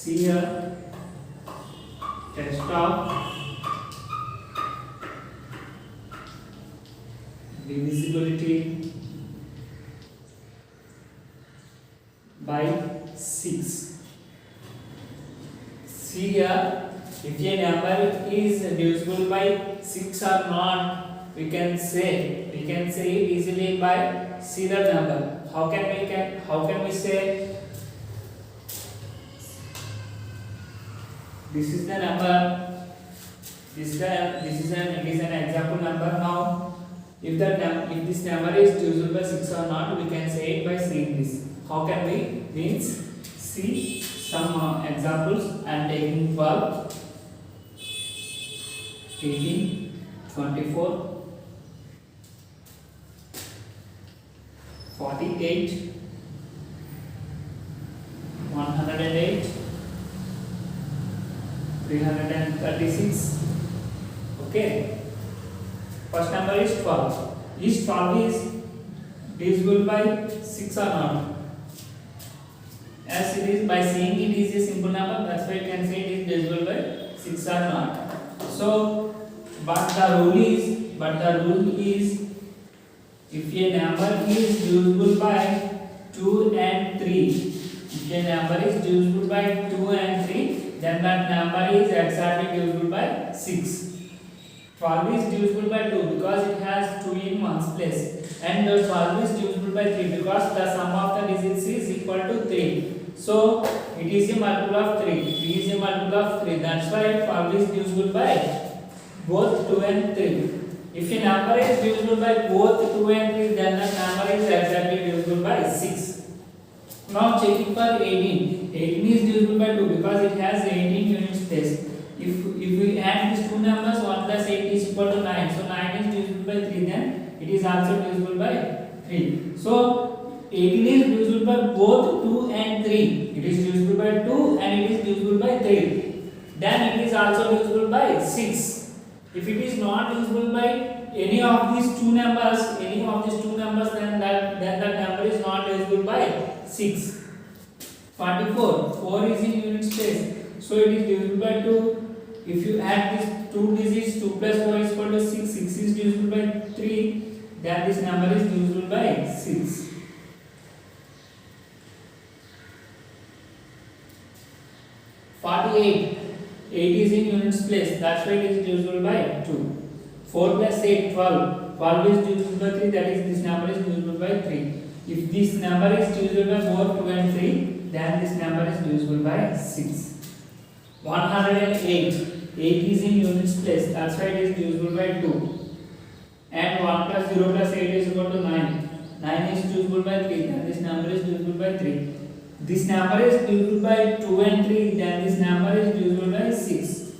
See here, test of divisibility by 6. See here, if a number is divisible by 6 or not, we can say it easily by see the number. How can we say this is the number, it is an example number. Now if this number is divisible by 6 or not, we can say it by seeing this. How can we? Means see some examples. I am taking 12, 18, 24, 48, 108, 336. Okay. First number is 12. Is 12 is divisible by 6 or not? As it is, by seeing it is a simple number, that's why you can say it is divisible by 6 or not. So, but the rule is if a number is divisible by 2 and 3, if a number is divisible by 2 and 3, then that number is exactly divisible by 6. 12 is divisible by 2 because it has 2 in ones place, and 12 is divisible by 3 because the sum of the digits is equal to 3. So it is a multiple of 3. 3 is a multiple of 3. That's why 12 is divisible by both 2 and 3. If a number is divisible by both 2 and 3, then the number is exactly divisible by 6. Now checking for 18. 18 is divisible by 2 because it has 18 units place. If we add these two numbers, 1 plus 8 is equal to 9. So 9 is divisible by 3, then it is also divisible by 3. So 18 is divisible by both 2 and 3. It is divisible by 2 and it is divisible by 3. Then it is also divisible by 6. If it is not divisible by any of these two numbers, then that number is not divisible by 6. 44. 4 is in unit place. So it is divisible by 2. If you add these two digits, 2 plus 4 is equal to 6. 6 is divisible by 3. Then this number is divisible by 6. 48. 8 is in units place. That's why it is divisible by 2. 4 plus 8, 12. 12 is divisible by 3. That is, this number is divisible by 3. If this number is divisible by both 2 and 3, then this number is divisible by 6. 108. 8 is in units place. That's why it is divisible by 2. And 1 plus 0 plus 8 is equal to 9. 9 is divisible by 3. Then this number is divisible by 3. This number is divisible by 2 and 3. Then this number is divisible by 6.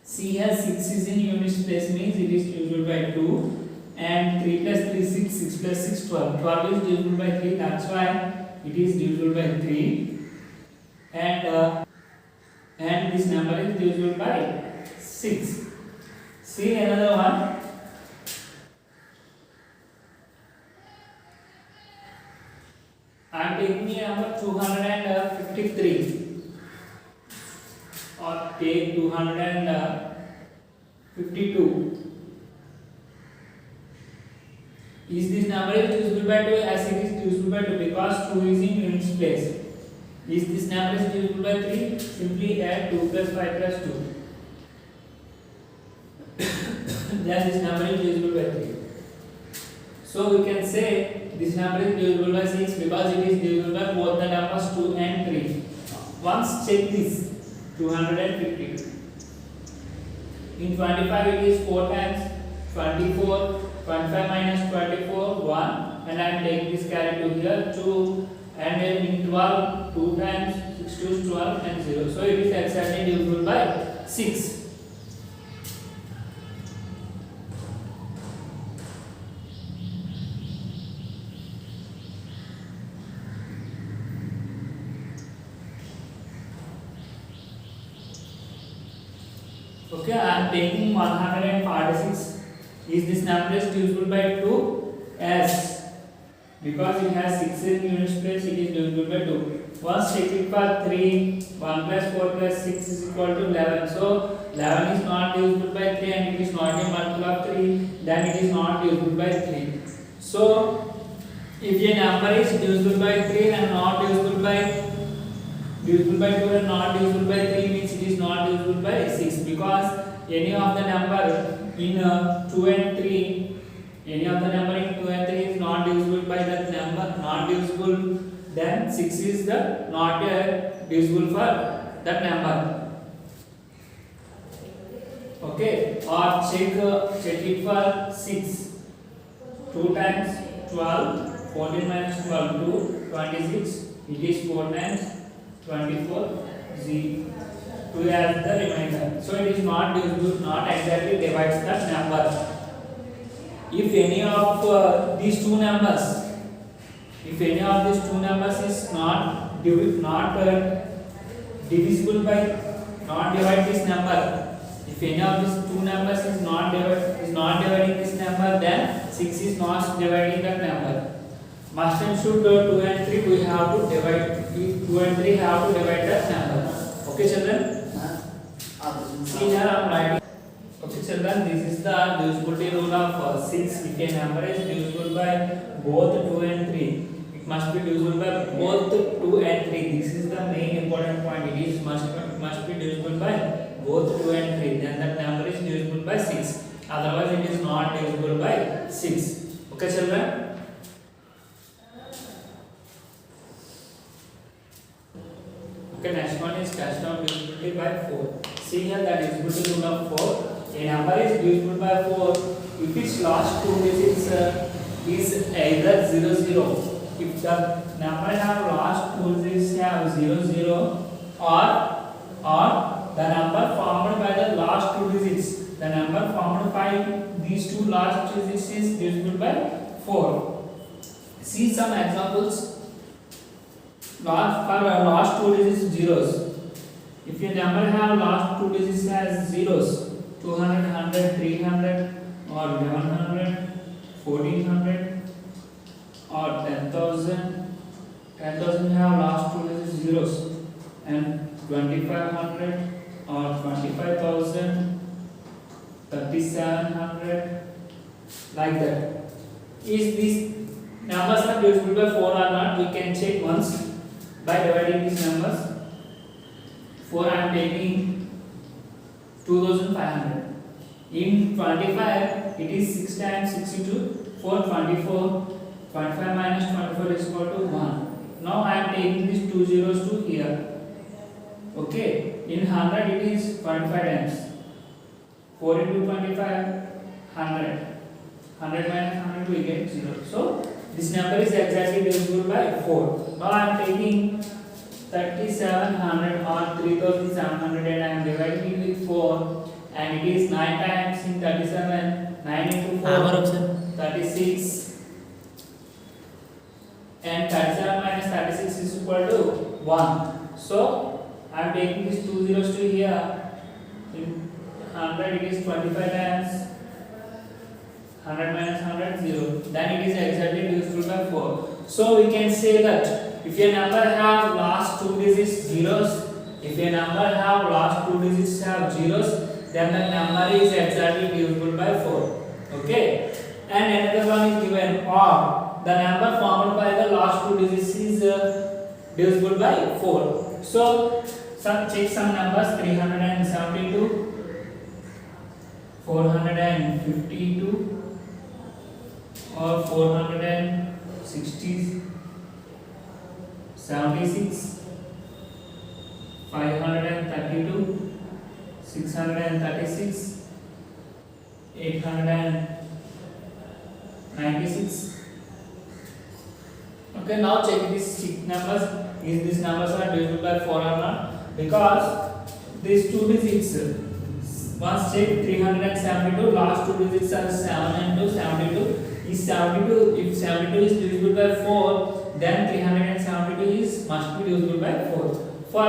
See here, 6 is in units place means it is divisible by 2. And 3 plus 3 6. 6 plus 6 12. 12 is divisible by 3. That's why it is divisible by 3. And this number is divisible by 6. See another one. I am taking a number 253 or take 252. Is this number is divisible by 2? As it is divisible by 2 because 2 is in units place. Is this number is divisible by 3? Simply add 2 plus 5 plus 2. Then this number is divisible by 3. So we can say this number is divisible by 6 because it is divisible by both the numbers 2 and 3. Once check this, 252. In 25 it is 4 times 24. 25 minus 24, 1. And I am taking this carry to here, 2. And then in 12, 2 times 6 2 is 12 and 0. So it is exactly divisible by 6. Okay, I am taking 146. Is this number is divisible by 2? Yes. Because it has 6 in units place, it is divisible by 2. Once check it for 3, 1 plus 4 plus 6 is equal to 11. So 11 is not divisible by 3 and it is not a multiple of 3, then it is not divisible by 3. So if a number is divisible by 3 and not divisible by 2 and not divisible by 3 means it is not divisible by 6, because any of the number in 2 and 3, any of the number in 2 and 3 is not divisible by that number, not divisible, then 6 is the not divisible for that number. Okay, or check it for 6. 2 times 12, 14 minus 12, 2, 26. It is 4 times 24, 2 as the remainder. So it is not divisible, not exactly divides that number. If any of these two numbers, is not divisible by, not divide this number. If any of these two numbers is not dividing this number, then 6 is not dividing that number. Must and should 2 and 3 we have to divide. 2 and 3 have to divide that number. Okay, children. See here I am writing. Okay, children. This is the divisibility rule of 6. If a number is divisible by both 2 and 3, it must be divisible by both 2 and 3. This is the main important point. It must be divisible by both 2 and 3. Then that number is divisible by 6. Otherwise, it is not divisible by 6. Okay, children. Okay, next one is cast down divisibility by 4. See here the divisibility rule of 4. A number is divisible by 4 if its last two digits is either 0, 0. If the number have last two digits have 0, 0, or the number formed by the last two digits, the number formed by these two last digits is divisible by 4. See some examples. Last two digits zeros. If your number have last two digits as zeros, 200, 100, 300, or 1100, 1400, or 10,000. 10,000 have last two digits zeros, and 2500 or 25,000, 3700, like that. Is these numbers are divisible by 4 or not? We can check once by dividing these numbers. 4 I am taking 2500. In 25 it is 6 times 62, 4, 24. 25 minus 24 is equal to 1. Now I am taking these two zeros to here. Okay, in 100 it is 25 times. 4 into 25, 100. 100 minus 100 we get 0. So this number is exactly divisible by 4. Now I am taking 3700 or 3700 and I am dividing it with 4, and it is 9 times in 37. 9 into 4, 36, and 37 minus 36 is equal to 1. So I am taking these two zeros to here. In 100 it is 25 times. 100 minus 100, 0. Then it is exactly divisible by 4. So we can say that if a number have last two digits zeros, then the number is exactly divisible by 4. Okay. And another one is given, or the number formed by the last two digits is divisible by 4. So check some numbers. 372, 452, or 460, 76, 532, 636, 896. Okay, now check these numbers. Is these numbers are divisible by 4 or not? Because these two digits, once check 372, last two digits are 7 and 2, 72. Is 72, if 72 is divisible by 4, then 372 must be divisible by 4. For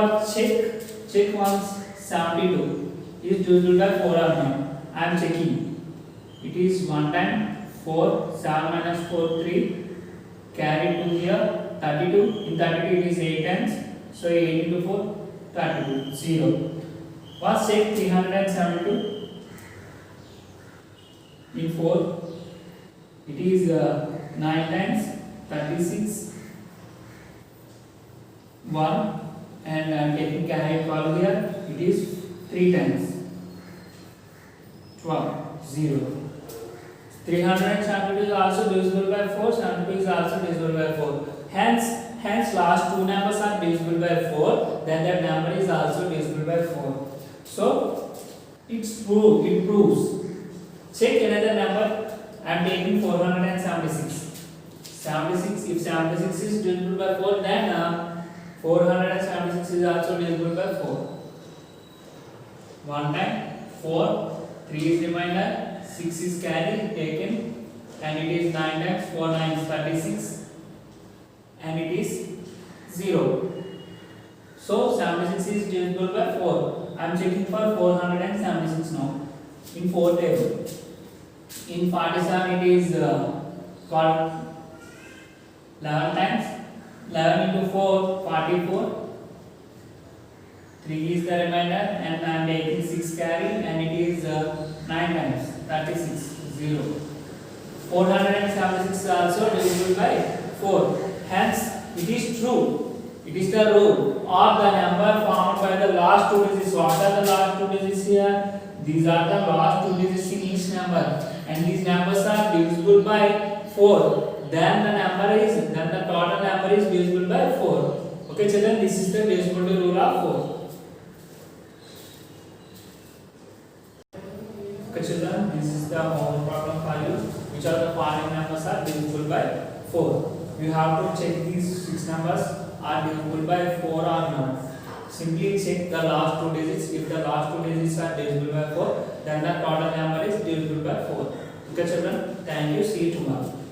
check once 72 is divisible by 4 or not. I am checking. It is 1 time 4, 7 minus 4, 3, carry 2 here, 32. In 32 it is 8 times. So 8 into 4, 32, 0. First check 372 in 4. It is 9 times 36, 1, and I am taking carry forward here. It is 3 times 12, 0. 372 is also divisible by 4. 72 is also divisible by 4. Hence last two numbers are divisible by 4. Then that number is also divisible by 4. So it proves. Check another number. I am taking 476. 76. If 76 is divisible by 4, then 476 is also divisible by 4. 1 time 4, 3 is remainder, 6 is carry taken, and it is 9 times 4 9 is 36, and it is 0. So 76 is divisible by 4. I am checking for 476 now in 4 table. In 47 it is 11 times 11 into 4, 44. 3 is the remainder, and I am taking 6 carry, and it is 9 times 36, 0. 476 is also divisible by 4. Hence, it is true. It is the rule. Or the number formed by the last two digits. What are the last two digits here? These are the last two digits in each number, and these numbers are divisible by 4. Then the total number is divisible by 4. Okay, children, this is the divisibility rule of 4. Okay, children, this is the homework problem for you. Which of the following numbers are divisible by 4? You have to check these 6 numbers are divisible by 4 or not. Simply check the last two digits. If the last two digits are divisible by 4, then the total number is divisible by 4. Okay, children, thank you. See you tomorrow.